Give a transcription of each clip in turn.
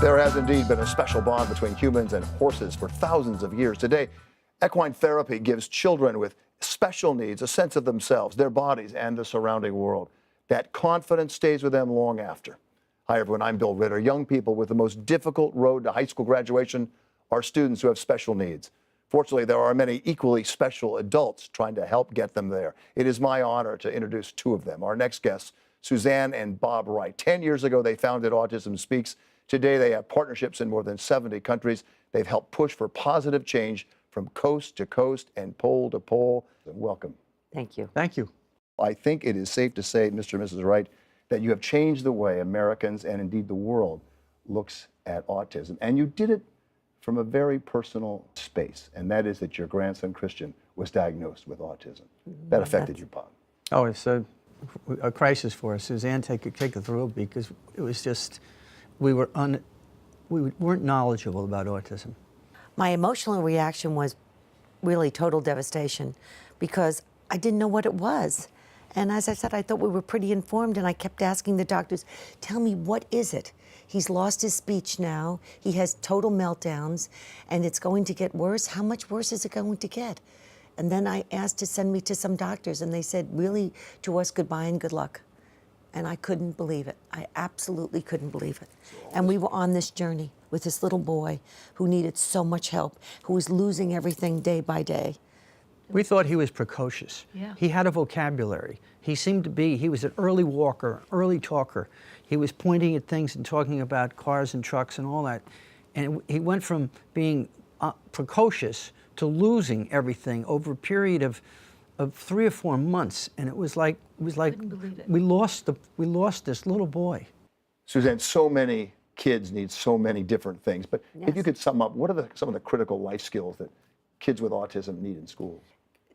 There has indeed been a special bond between humans and horses for thousands of years. Today, equine therapy gives children with special needs a sense of themselves, their bodies, and the surrounding world. That confidence stays with them long after. Hi, everyone. I'm Bill Ritter. Young people with the most difficult road to high school graduation are students who have special needs. Fortunately, there are many equally special adults trying to help get them there. It is my honor to introduce two of them. Our next guests, Suzanne and Bob Wright. 10 years ago, they founded Autism Speaks. Today, they have partnerships in more than 70 countries. They've helped push for positive change from coast to coast and pole to pole. Welcome. Thank you. Thank you. I think it is safe to say, Mr. and Mrs. Wright, that you have changed the way Americans and indeed the world looks at autism. And you did it from a very personal space, and that is that your grandson, Christian, was diagnosed with autism. That affected you, Bob. Oh, it's a crisis for us. Suzanne, take it through, because it was just, we weren't knowledgeable about autism. My emotional reaction was really total devastation because I didn't know what it was. And as I said, I thought we were pretty informed, and I kept asking the doctors, tell me, what is it? He's lost his speech now. He has total meltdowns, and it's going to get worse. How much worse is it going to get? And then I asked to send me to some doctors, and they said, really, to us, goodbye and good luck. And I couldn't believe it. I absolutely couldn't believe it. And we were on this journey with this little boy who needed so much help, who was losing everything day by day. We thought he was precocious. Yeah. He had a vocabulary. He seemed to be, he was an early walker, early talker. He was pointing at things and talking about cars and trucks and all that. And he went from being precocious to losing everything over a period of 3 or 4 months. And it was like we lost this little boy. Suzanne, so many kids need so many different things, but Yes. if you could sum up, what are some of the critical life skills that kids with autism need in schools?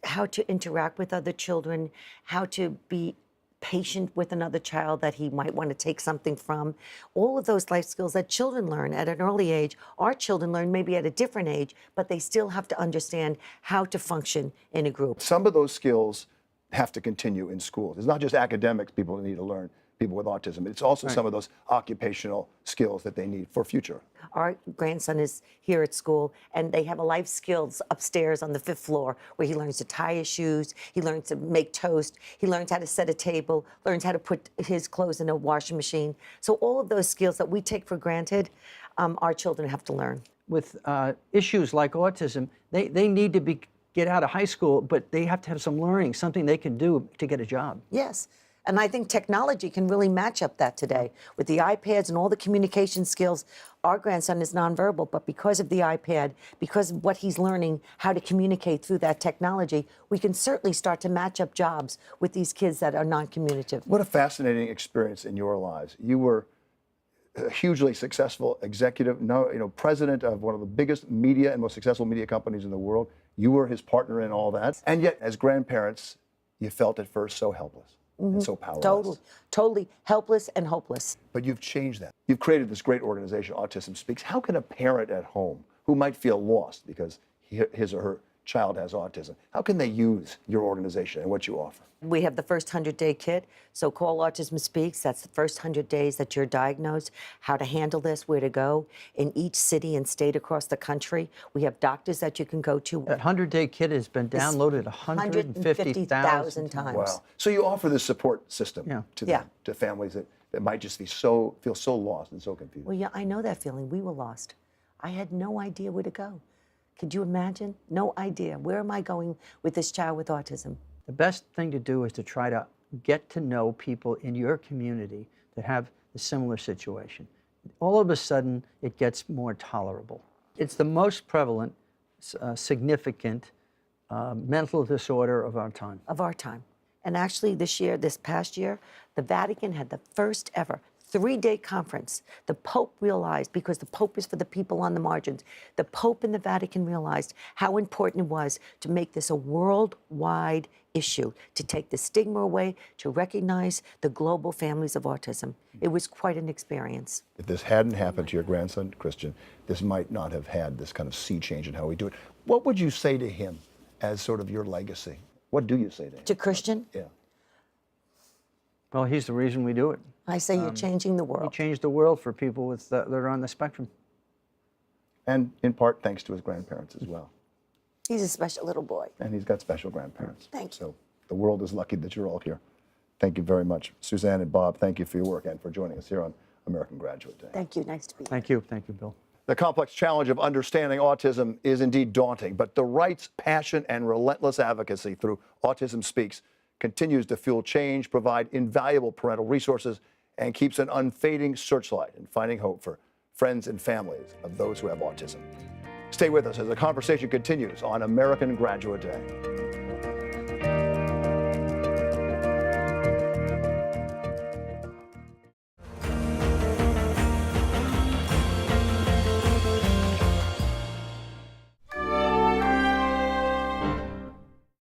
How to interact with other children, how to be patient with another child that he might want to take something from. All of those life skills that children learn at an early age, our children learn maybe at a different age, but they still have to understand how to function in a group. Some of those skills have to continue in schools. It's not just academics people need to learn, people with autism. It's also some of those occupational skills that they need for future. Our grandson is here at school, and they have a life skills upstairs on the 5th floor where he learns to tie his shoes, he learns to make toast, he learns how to set a table, learns how to put his clothes in a washing machine. So all of those skills that we take for granted, our children have to learn. With issues like autism, they need to get out of high school, but they have to have some learning, something they can do to get a job. Yes. And I think technology can really match up that today. With the iPads and all the communication skills, our grandson is nonverbal, but because of the iPad, because of what he's learning, how to communicate through that technology, we can certainly start to match up jobs with these kids that are non-communicative. What a fascinating experience in your lives. You were a hugely successful executive, president of one of the biggest media and most successful media companies in the world. You were his partner in all that. And yet, as grandparents, you felt at first so helpless. And so powerless. Totally helpless and hopeless. But you've changed that. You've created this great organization, Autism Speaks. How can a parent at home who might feel lost because his or her child has autism, how can they use your organization and what you offer? We have the first 100-day kit, so call Autism Speaks. That's the first 100 days that you're diagnosed, how to handle this, where to go. In each city and state across the country, we have doctors that you can go to. That 100-day kit has been downloaded 150,000 times. Wow. So you offer this support system to them, to families that might just feel so lost and so confused. Well, yeah, I know that feeling. We were lost. I had no idea where to go. Could you imagine? No idea. Where am I going with this child with autism? The best thing to do is to try to get to know people in your community that have a similar situation. All of a sudden, it gets more tolerable. It's the most prevalent, significant mental disorder of our time. Of our time. And actually this past year, the Vatican had the first ever 3-day conference. The Pope realized, because the Pope is for the people on the margins, the Pope and the Vatican realized how important it was to make this a worldwide issue, to take the stigma away, to recognize the global families of autism. It was quite an experience. If this hadn't happened to your grandson, Christian, this might not have had this kind of sea change in how we do it. What would you say to him as sort of your legacy? What do you say to him? To Christian? Yeah. Well, he's the reason we do it. I say you're changing the He world. changed the world for people with that are on the spectrum. And in part thanks to his grandparents as well. He's a special little boy. And he's got special grandparents. Thank you. So the world is lucky that you're all here. Thank you very much. Suzanne and Bob, thank you for your work and for joining us here on American Graduate Day. Thank you. Nice to be here. Thank you. Thank you, Bill. The complex challenge of understanding autism is indeed daunting, but the Wrights' passion and relentless advocacy through Autism Speaks continues to fuel change, provide invaluable parental resources, and keeps an unfading searchlight in finding hope for friends and families of those who have autism. Stay with us as the conversation continues on American Graduate Day.